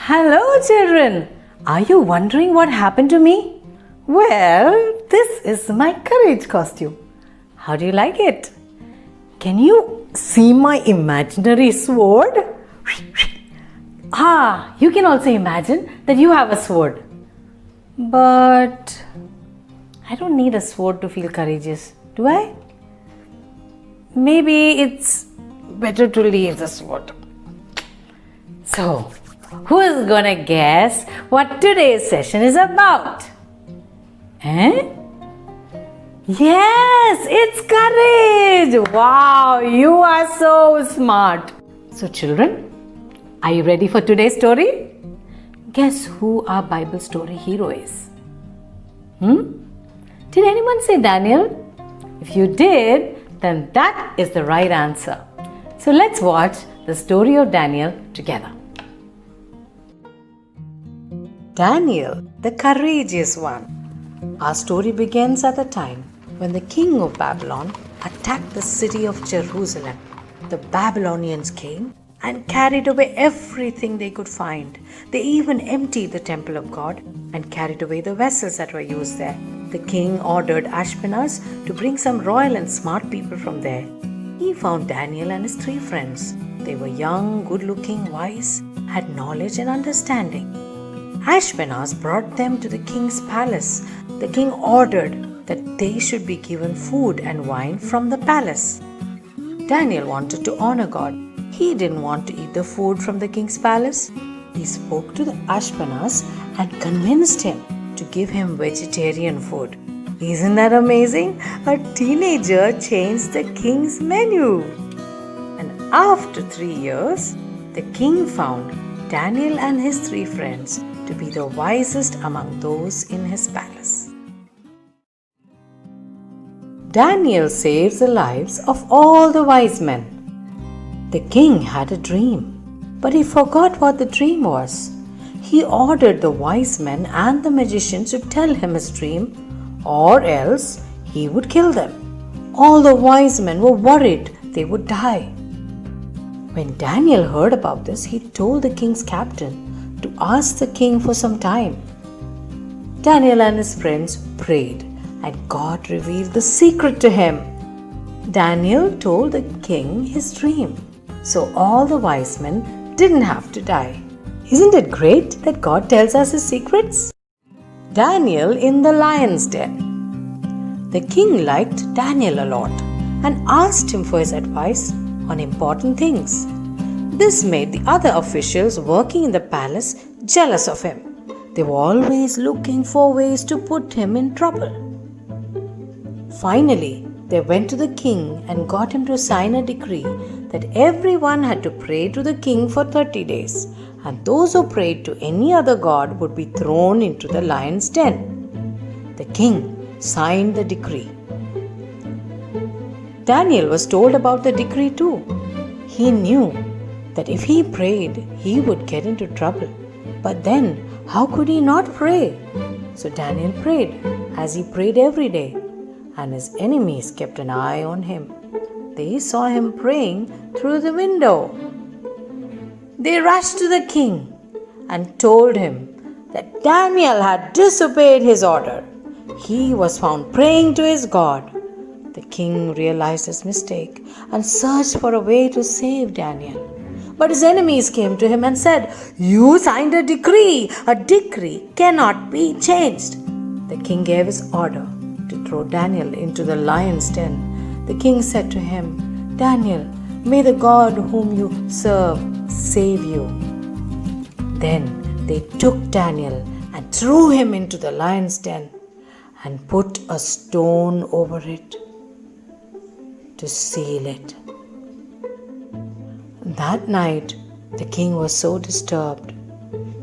Hello, children. Are you wondering what happened to me? Well, this is my courage costume. How do you like it? Can you see my imaginary sword? You can also imagine that you have a sword. But I don't need a sword to feel courageous, do I? Maybe it's better to leave the sword. So, who is gonna guess what today's session is about? Yes, it's courage! Wow, you are so smart. So, children, are you ready for today's story? Guess who our Bible story hero is? Did anyone say Daniel? If you did, then that is the right answer. So let's watch the story of Daniel together. Daniel, the courageous one. Our story begins at the time when the king of Babylon attacked the city of Jerusalem. The Babylonians came and carried away everything they could find. They even emptied the temple of God and carried away the vessels that were used there. The king ordered Ashpenaz to bring some royal and smart people from there. He found Daniel and his 3 friends. They were young, good-looking, wise, had knowledge and understanding. Ashpenaz brought them to the king's palace. The king ordered that they should be given food and wine from the palace. Daniel wanted to honor God. He didn't want to eat the food from the king's palace. He spoke to the Ashpenaz and convinced him to give him vegetarian food. Isn't that amazing? A teenager changed the king's menu. And after 3 years, the king found Daniel and his 3 friends to be the wisest among those in his palace. Daniel saves the lives of all the wise men. The king had a dream, but he forgot what the dream was. He ordered the wise men and the magicians to tell him his dream, or else he would kill them. All the wise men were worried they would die. When Daniel heard about this, he told the king's captain to ask the king for some time. Daniel and his friends prayed, and God revealed the secret to him. Daniel told the king his dream, so all the wise men didn't have to die. Isn't it great that God tells us his secrets? Daniel in the lion's den. The king liked Daniel a lot and asked him for his advice on important things. This made the other officials working in the palace jealous of him. They were always looking for ways to put him in trouble. Finally, they went to the king and got him to sign a decree that everyone had to pray to the king for 30 days, and those who prayed to any other god would be thrown into the lion's den. The king signed the decree. Daniel was told about the decree too. He knew that if he prayed, he would get into trouble. But then, how could he not pray? So Daniel prayed, as he prayed every day, and his enemies kept an eye on him. They saw him praying through the window. They rushed to the king and told him that Daniel had disobeyed his order. He was found praying to his God. The king realized his mistake and searched for a way to save Daniel. But his enemies came to him and said, "You signed a decree. A decree cannot be changed." The king gave his order to throw Daniel into the lion's den. The king said to him, "Daniel, may the God whom you serve save you." Then they took Daniel and threw him into the lion's den and put a stone over it to seal it. That night, the king was so disturbed,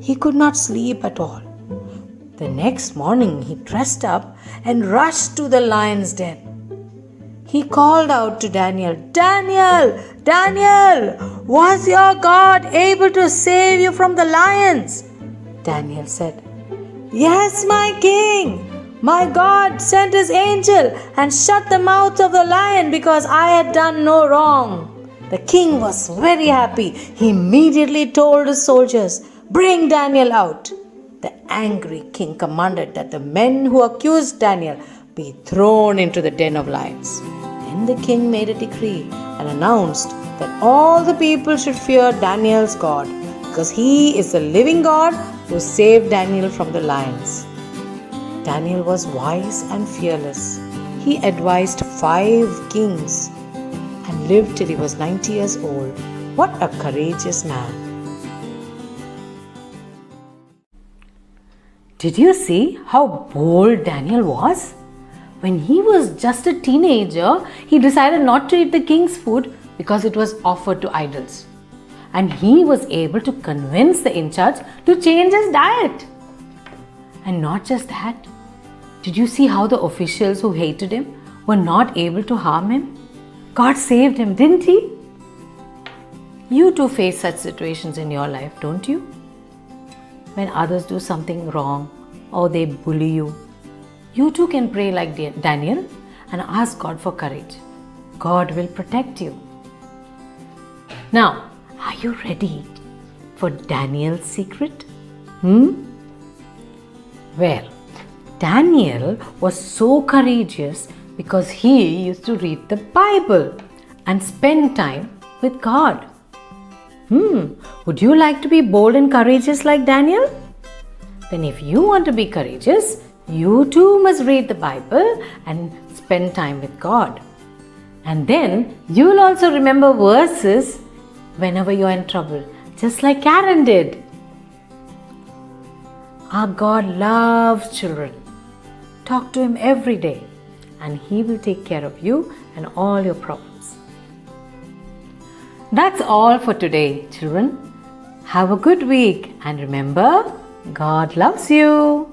he could not sleep at all. The next morning, he dressed up and rushed to the lion's den. He called out to Daniel, "Daniel, Daniel, was your God able to save you from the lions?" Daniel said, "Yes, my king. My God sent his angel and shut the mouth of the lion because I had done no wrong." The king was very happy. He immediately told his soldiers, Bring Daniel out. The angry king commanded that the men who accused Daniel be thrown into the den of lions. Then the king made a decree and announced that all the people should fear Daniel's God, because he is the living God who saved Daniel from the lions. Daniel was wise and fearless. He advised 5 kings and lived till he was 90 years old. What a courageous man! Did you see how bold Daniel was? When he was just a teenager, he decided not to eat the king's food because it was offered to idols. And he was able to convince the in charge to change his diet. And not just that, did you see how the officials who hated him were not able to harm him? God saved him, didn't he? You too face such situations in your life, don't you? When others do something wrong or they bully you, you too can pray like Daniel and ask God for courage. God will protect you. Now, are you ready for Daniel's secret? Well, Daniel was so courageous because he used to read the Bible and spend time with God. Would you like to be bold and courageous like Daniel? Then if you want to be courageous, you too must read the Bible and spend time with God. And then you will also remember verses whenever you are in trouble, just like Karen did. Our God loves children. Talk to Him every day and He will take care of you and all your problems. That's all for today, children. Have a good week and remember, God loves you.